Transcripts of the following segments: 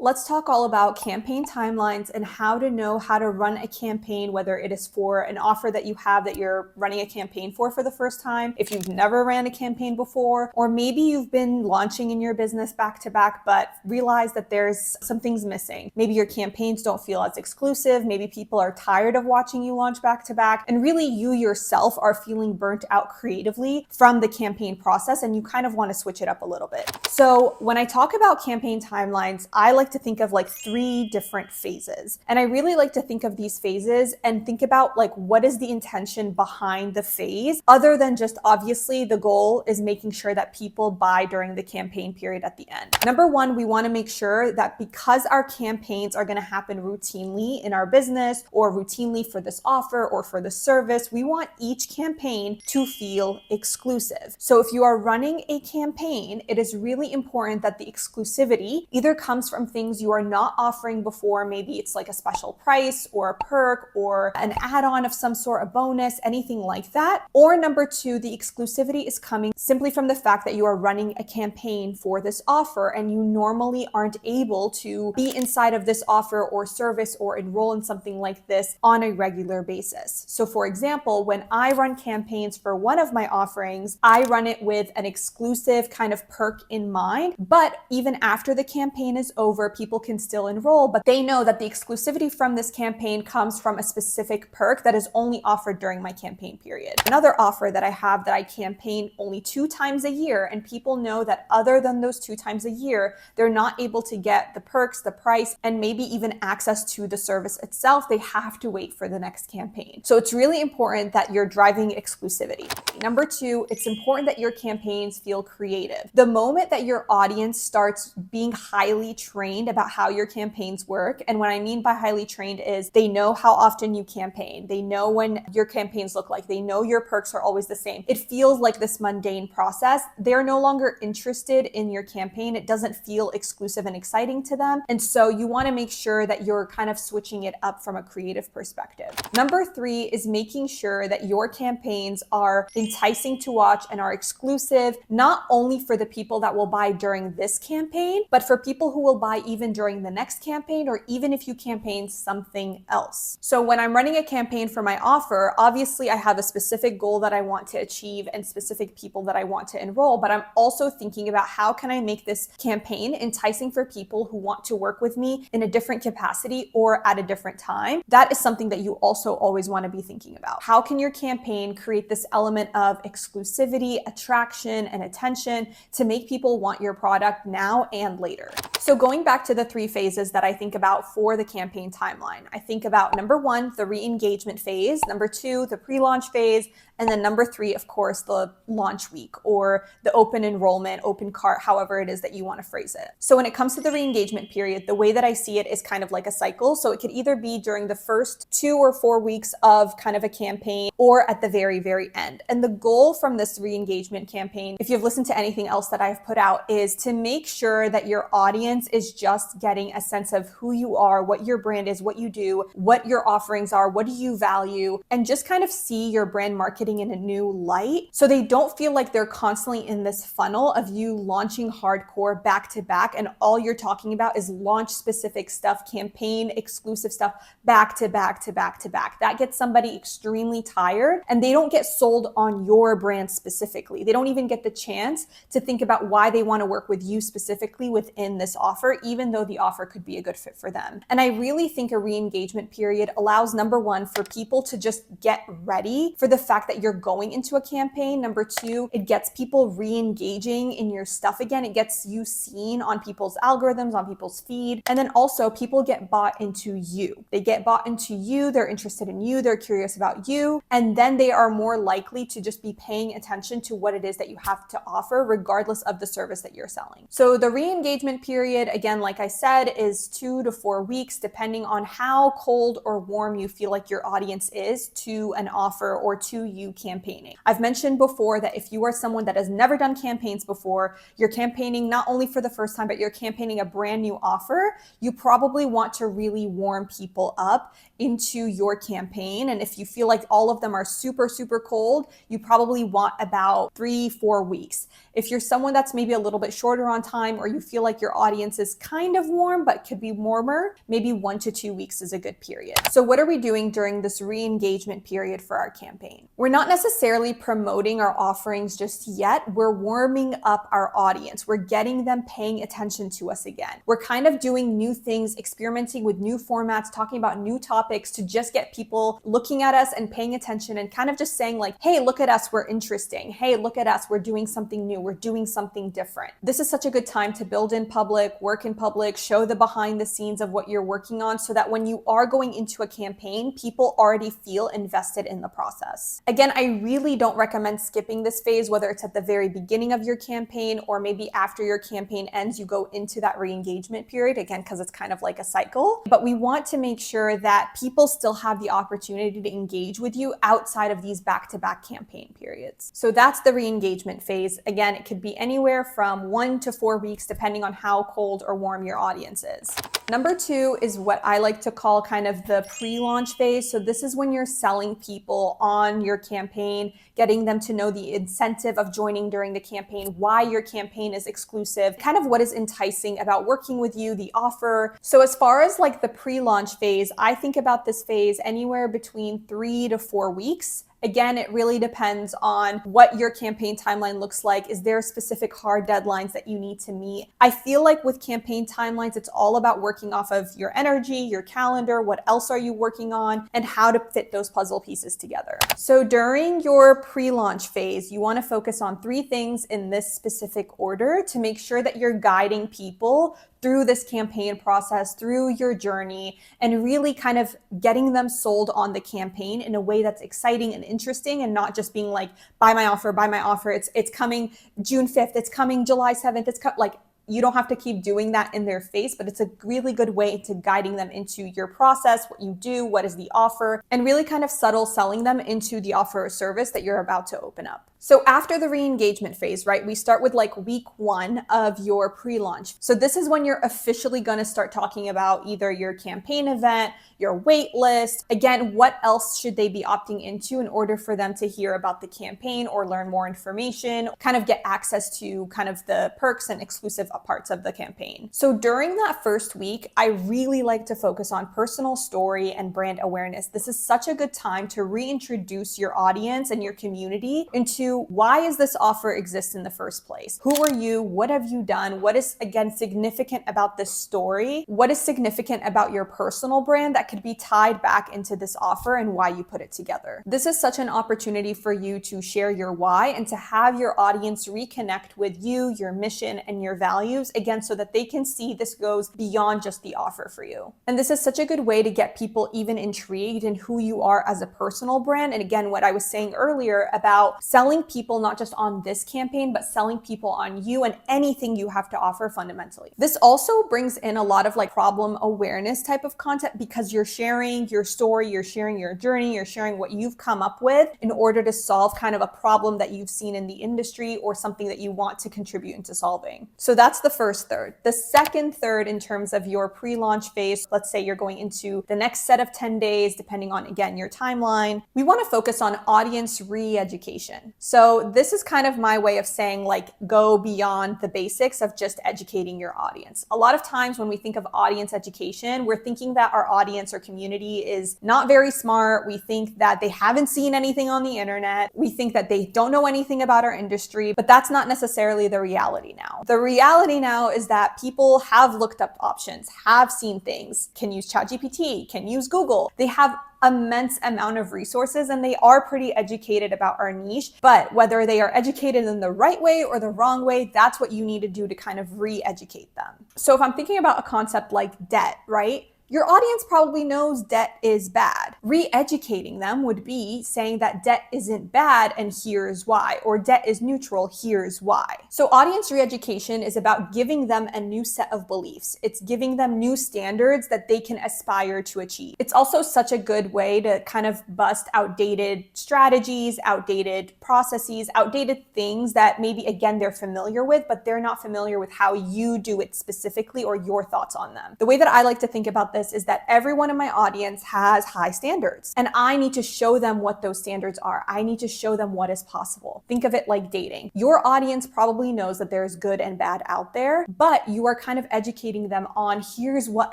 Let's talk all about campaign timelines and how to know how to run a campaign, whether it is for an offer that you have that you're running a campaign for the first time, if you've never ran a campaign before, or maybe you've been launching in your business back to back, but realize that there's some things missing. Maybe your campaigns don't feel as exclusive. Maybe people are tired of watching you launch back to back. And really you yourself are feeling burnt out creatively from the campaign process and you kind of want to switch it up a little bit. So when I talk about campaign timelines, I like to think of like 3 different phases. And I really like to think of these phases and think about like what is the intention behind the phase, other than just obviously the goal is making sure that people buy during the campaign period at the end. Number 1, we want to make sure that because our campaigns are going to happen routinely in our business or routinely for this offer or for the service, we want each campaign to feel exclusive. So if you are running a campaign, it is really important that the exclusivity either comes from things you are not offering before. Maybe it's like a special price or a perk or an add-on of some sort, a bonus, anything like that. Or number 2, the exclusivity is coming simply from the fact that you are running a campaign for this offer and you normally aren't able to be inside of this offer or service or enroll in something like this on a regular basis. So for example, when I run campaigns for one of my offerings, I run it with an exclusive kind of perk in mind, but even after the campaign is over, people can still enroll, but they know that the exclusivity from this campaign comes from a specific perk that is only offered during my campaign period. Another offer that I have that I campaign only 2 times a year, and people know that other than those 2 times a year, they're not able to get the perks, the price, and maybe even access to the service itself. They have to wait for the next campaign. So it's really important that you're driving exclusivity. Number 2, it's important that your campaigns feel creative. The moment that your audience starts being highly trained about how your campaigns work, and what I mean by highly trained is they know how often you campaign, they know when your campaigns look like, they know your perks are always the same. It feels like this mundane process. They're no longer interested in your campaign. It doesn't feel exclusive and exciting to them. And so you want to make sure that you're kind of switching it up from a creative perspective. Number 3 is making sure that your campaigns are enticing to watch and are exclusive, not only for the people that will buy during this campaign, but for people who will buy even during the next campaign, or even if you campaign something else. So when I'm running a campaign for my offer, obviously I have a specific goal that I want to achieve and specific people that I want to enroll, but I'm also thinking about how can I make this campaign enticing for people who want to work with me in a different capacity or at a different time. That is something that you also always want to be thinking about. How can your campaign create this element of exclusivity, attraction, and attention to make people want your product now and later? So going back to the 3 phases that I think about for the campaign timeline, I think about number 1, the re-engagement phase, number 2, the pre-launch phase, and then number 3, of course, the launch week or the open enrollment, open cart, however it is that you want to phrase it. So when it comes to the re-engagement period, the way that I see it is kind of like a cycle. So it could either be during the first 2 or 4 weeks of kind of a campaign or at the very, very end. And the goal from this re-engagement campaign, if you've listened to anything else that I've put out, is to make sure that your audience is just getting a sense of who you are, what your brand is, what you do, what your offerings are, what do you value, and just kind of see your brand marketing in a new light. So they don't feel like they're constantly in this funnel of you launching hardcore back to back and all you're talking about is launch specific stuff, campaign exclusive stuff back to back to back to back. That gets somebody extremely tired and they don't get sold on your brand specifically. They don't even get the chance to think about why they want to work with you specifically within this offer, even though the offer could be a good fit for them. And I really think a re-engagement period allows, number 1, for people to just get ready for the fact that you're going into a campaign. Number 2, it gets people re-engaging in your stuff again. It gets you seen on people's algorithms, on people's feed. And then also people get bought into you. They get bought into you. They're interested in you. They're curious about you. And then they are more likely to just be paying attention to what it is that you have to offer, regardless of the service that you're selling. So the re-engagement period, again, like I said, is 2 to 4 weeks, depending on how cold or warm you feel like your audience is to an offer or to you campaigning. I've mentioned before that if you are someone that has never done campaigns before, you're campaigning not only for the first time, but you're campaigning a brand new offer, you probably want to really warm people up into your campaign. And if you feel like all of them are super, super cold, you probably want about 3-4 weeks. If you're someone that's maybe a little bit shorter on time, or you feel like your audience is kind of warm, but could be warmer, maybe 1 to 2 weeks is a good period. So what are we doing during this re-engagement period for our campaign? We're not necessarily promoting our offerings just yet. We're warming up our audience. We're getting them paying attention to us again. We're kind of doing new things, experimenting with new formats, talking about new topics to just get people looking at us and paying attention and kind of just saying like, hey, look at us, we're interesting. Hey, look at us, we're doing something new. We're doing something different. This is such a good time to build in public, work in public, show the behind the scenes of what you're working on so that when you are going into a campaign, people already feel invested in the process. Again, I really don't recommend skipping this phase, whether it's at the very beginning of your campaign or maybe after your campaign ends, you go into that re-engagement period, again, because it's kind of like a cycle. But we want to make sure that people still have the opportunity to engage with you outside of these back-to-back campaign periods. So that's the re-engagement phase. Again, it could be anywhere from 1 to 4 weeks, depending on how cold or warm your audience is. Number 2 is what I like to call kind of the pre-launch phase. So this is when you're selling people on your campaign, getting them to know the incentive of joining during the campaign, why your campaign is exclusive, kind of what is enticing about working with you, the offer. So as far as like the pre-launch phase, I think about this phase anywhere between 3 to 4 weeks. Again, it really depends on what your campaign timeline looks like. Is there specific hard deadlines that you need to meet? I feel like with campaign timelines, it's all about working off of your energy, your calendar, what else are you working on, and how to fit those puzzle pieces together. So during your pre-launch phase, you want to focus on 3 things in this specific order to make sure that you're guiding people through this campaign process, through your journey, and really kind of getting them sold on the campaign in a way that's exciting and interesting and not just being like, buy my offer, buy my offer. It's coming June 5th, it's coming July 7th, like, you don't have to keep doing that in their face, but it's a really good way to guiding them into your process, what you do, what is the offer, and really kind of subtle selling them into the offer or service that you're about to open up. So after the re-engagement phase, right, we start with like week 1 of your pre-launch. So this is when you're officially going to start talking about either your campaign event, your wait list. Again, what else should they be opting into in order for them to hear about the campaign or learn more information, kind of get access to kind of the perks and exclusive parts of the campaign. So during that first week, I really like to focus on personal story and brand awareness. This is such a good time to reintroduce your audience and your community into why is this offer exist in the first place? Who are you? What have you done? What is, again, significant about this story? What is significant about your personal brand that could be tied back into this offer and why you put it together? This is such an opportunity for you to share your why and to have your audience reconnect with you, your mission, and your values, again, so that they can see this goes beyond just the offer for you. And this is such a good way to get people even intrigued in who you are as a personal brand. And again, what I was saying earlier about selling people not just on this campaign, but selling people on you and anything you have to offer fundamentally. This also brings in a lot of like problem awareness type of content because you're sharing your story, you're sharing your journey, you're sharing what you've come up with in order to solve kind of a problem that you've seen in the industry or something that you want to contribute into solving. So that's the first third. The second third in terms of your pre-launch phase, let's say you're going into the next set of 10 days, depending on, again, your timeline, we want to focus on audience re-education. So this is kind of my way of saying like go beyond the basics of just educating your audience. A lot of times when we think of audience education, we're thinking that our audience or community is not very smart. We think that they haven't seen anything on the internet. We think that they don't know anything about our industry, but that's not necessarily the reality now. The reality now is that people have looked up options, have seen things, can use ChatGPT, can use Google. They have immense amount of resources and they are pretty educated about our niche, but whether they are educated in the right way or the wrong way, that's what you need to do to kind of re-educate them. So if I'm thinking about a concept like debt, right? Your audience probably knows debt is bad. Re-educating them would be saying that debt isn't bad and here's why, or debt is neutral, here's why. So audience re-education is about giving them a new set of beliefs. It's giving them new standards that they can aspire to achieve. It's also such a good way to kind of bust outdated strategies, outdated processes, outdated things that maybe, again, they're familiar with, but they're not familiar with how you do it specifically or your thoughts on them. The way that I like to think about this this is that everyone in my audience has high standards, and I need to show them what those standards are. I need to show them what is possible. Think of it like dating. Your audience probably knows that there's good and bad out there, but you are kind of educating them on here's what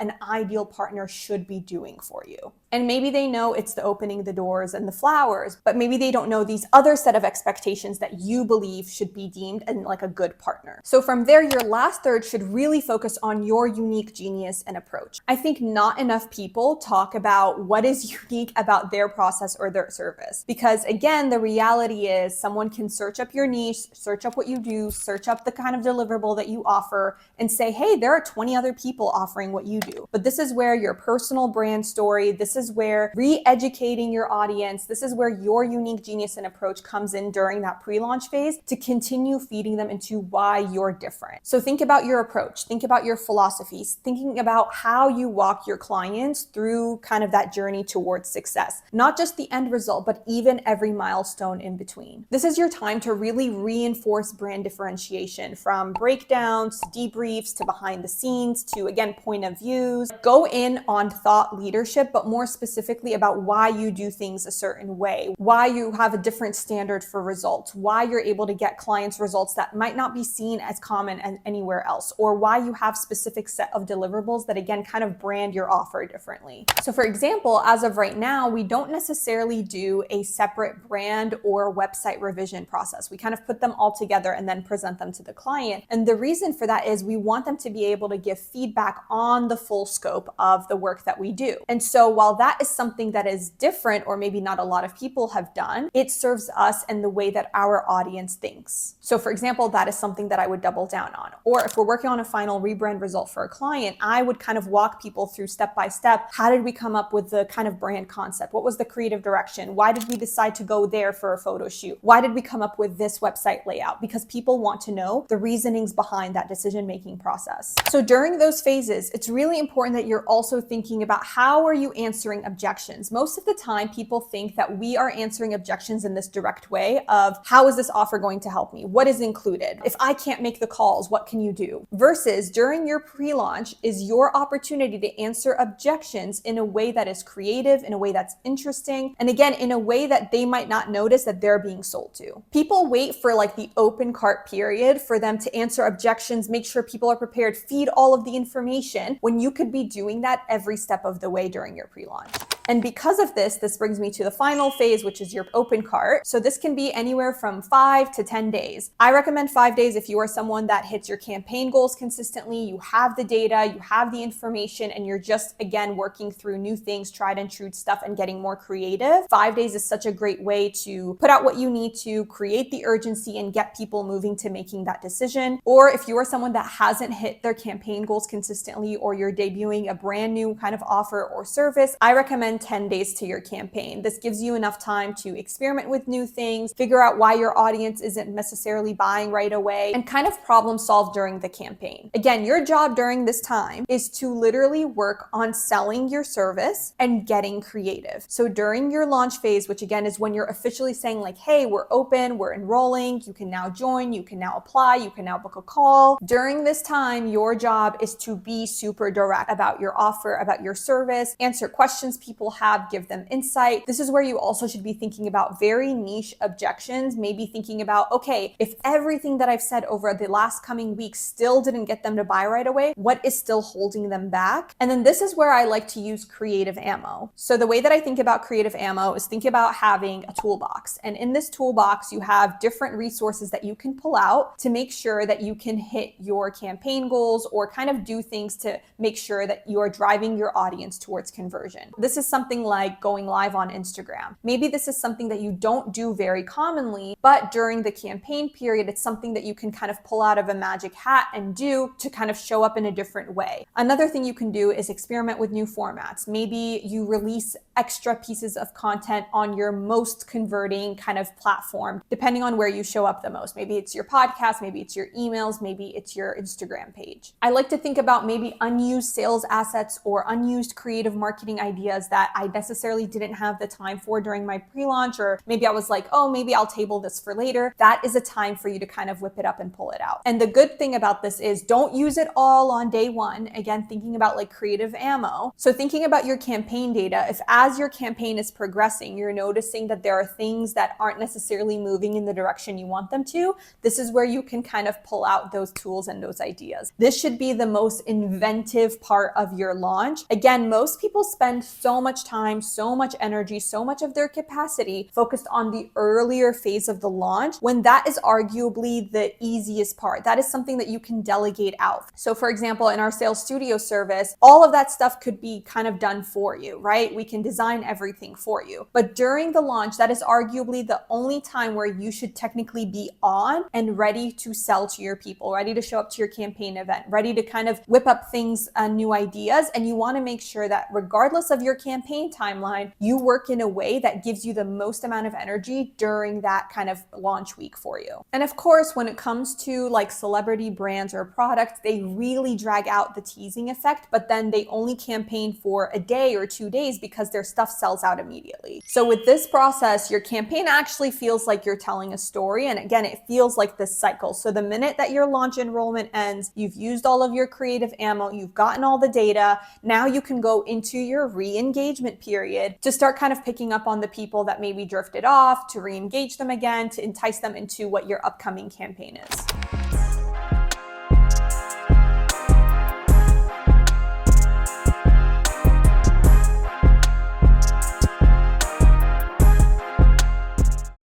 an ideal partner should be doing for you. And maybe they know it's the opening the doors and the flowers, but maybe they don't know these other set of expectations that you believe should be deemed and like a good partner. So from there, your last third should really focus on your unique genius and approach. I think not enough people talk about what is unique about their process or their service. Because again, the reality is someone can search up your niche, search up what you do, search up the kind of deliverable that you offer and say, hey, there are 20 other people offering what you do. But this is where your personal brand story, this is where re-educating your audience, this is where your unique genius and approach comes in during that pre-launch phase to continue feeding them into why you're different. So think about your approach, think about your philosophies, thinking about how you walk your clients through kind of that journey towards success, not just the end result, but even every milestone in between. This is your time to really reinforce brand differentiation, from breakdowns to debriefs to behind the scenes to, again, point of views. Go in on thought leadership, but more specifically about why you do things a certain way, why you have a different standard for results, why you're able to get clients results that might not be seen as common as anywhere else, or why you have specific set of deliverables that, again, kind of brand your offer differently. So for example, as of right now, we don't necessarily do a separate brand or website revision process. We kind of put them all together and then present them to the client. And the reason for that is we want them to be able to give feedback on the full scope of the work that we do. And so while that is something that is different, or maybe not a lot of people have done, it serves us in the way that our audience thinks. So for example, that is something that I would double down on. Or if we're working on a final rebrand result for a client, I would kind of walk people through step by step. How did we come up with the kind of brand concept? What was the creative direction? Why did we decide to go there for a photo shoot? Why did we come up with this website layout? Because people want to know the reasonings behind that decision-making process. So during those phases, it's really important that you're also thinking about how are you answering objections. Most of the time, people think that we are answering objections in this direct way of how is this offer going to help me? What is included? If I can't make the calls, what can you do? Versus during your pre-launch is your opportunity to answer objections in a way that is creative, in a way that's interesting, and again, in a way that they might not notice that they're being sold to. People wait for like the open cart period for them to answer objections, make sure people are prepared, feed all of the information, when you could be doing that every step of the way during your pre-launch. And because of this brings me to the final phase, which is your open cart. So this can be anywhere from 5 to 10 days. I recommend 5 days if you are someone that hits your campaign goals consistently, you have the data, you have the information, and you're just, again, working through new things, tried and true stuff, and getting more creative. 5 days is such a great way to put out what you need to, create the urgency, and get people moving to making that decision. Or if you are someone that hasn't hit their campaign goals consistently, or you're debuting a brand new kind of offer or service, I recommend 10 days to your campaign. This gives you enough time to experiment with new things, figure out why your audience isn't necessarily buying right away, and kind of problem solve during the campaign. Again, your job during this time is to literally work on selling your service and getting creative. So during your launch phase, which again is when you're officially saying like, hey, we're open, we're enrolling, you can now join, you can now apply, you can now book a call. During this time, your job is to be super direct about your offer, about your service, answer questions people have, give them insight. This is where you also should be thinking about very niche objections, maybe thinking about, okay, if everything that I've said over the last coming weeks still didn't get them to buy right away, what is still holding them back? And then this is where I like to use creative ammo. So the way that I think about creative ammo is think about having a toolbox. And in this toolbox, you have different resources that you can pull out to make sure that you can hit your campaign goals or kind of do things to make sure that you are driving your audience towards conversion. This is something like going live on Instagram. Maybe this is something that you don't do very commonly, but during the campaign period, it's something that you can kind of pull out of a magic hat and do to kind of show up in a different way. Another thing you can do is experiment with new formats. Maybe you release extra pieces of content on your most converting kind of platform, depending on where you show up the most. Maybe it's your podcast, maybe it's your emails, maybe it's your Instagram page. I like to think about maybe unused sales assets or unused creative marketing ideas that I necessarily didn't have the time for during my pre-launch, or maybe I was like, oh, maybe I'll table this for later. That is a time for you to kind of whip it up and pull it out. And the good thing about this is don't use it all on day one. Again, thinking about like creative ammo. So thinking about your campaign data, if as your campaign is progressing, you're noticing that there are things that aren't necessarily moving in the direction you want them to, this is where you can kind of pull out those tools and those ideas. This should be the most inventive part of your launch. Again, most people spend so much time, so much energy, so much of their capacity focused on the earlier phase of the launch, when that is arguably the easiest part. That is something that you can delegate out. So for example, in our Sales Studio service, all of that stuff could be kind of done for you, right? We can design everything for you. But during the launch, that is arguably the only time where you should technically be on and ready to sell to your people, ready to show up to your campaign event, ready to kind of whip up things, new ideas. And you want to make sure that regardless of your campaign timeline, you work in a way that gives you the most amount of energy during that kind of launch week for you. And of course, when it comes to like celebrity brands or products, they really drag out the teasing effect, but then they only campaign for a day or 2 days because their stuff sells out immediately. So with this process, your campaign actually feels like you're telling a story. And again, it feels like this cycle. So the minute that your launch enrollment ends, you've used all of your creative ammo, you've gotten all the data. Now you can go into your re-engagement period to start kind of picking up on the people that maybe drifted off, to re-engage them again, to entice them into what your upcoming campaign is.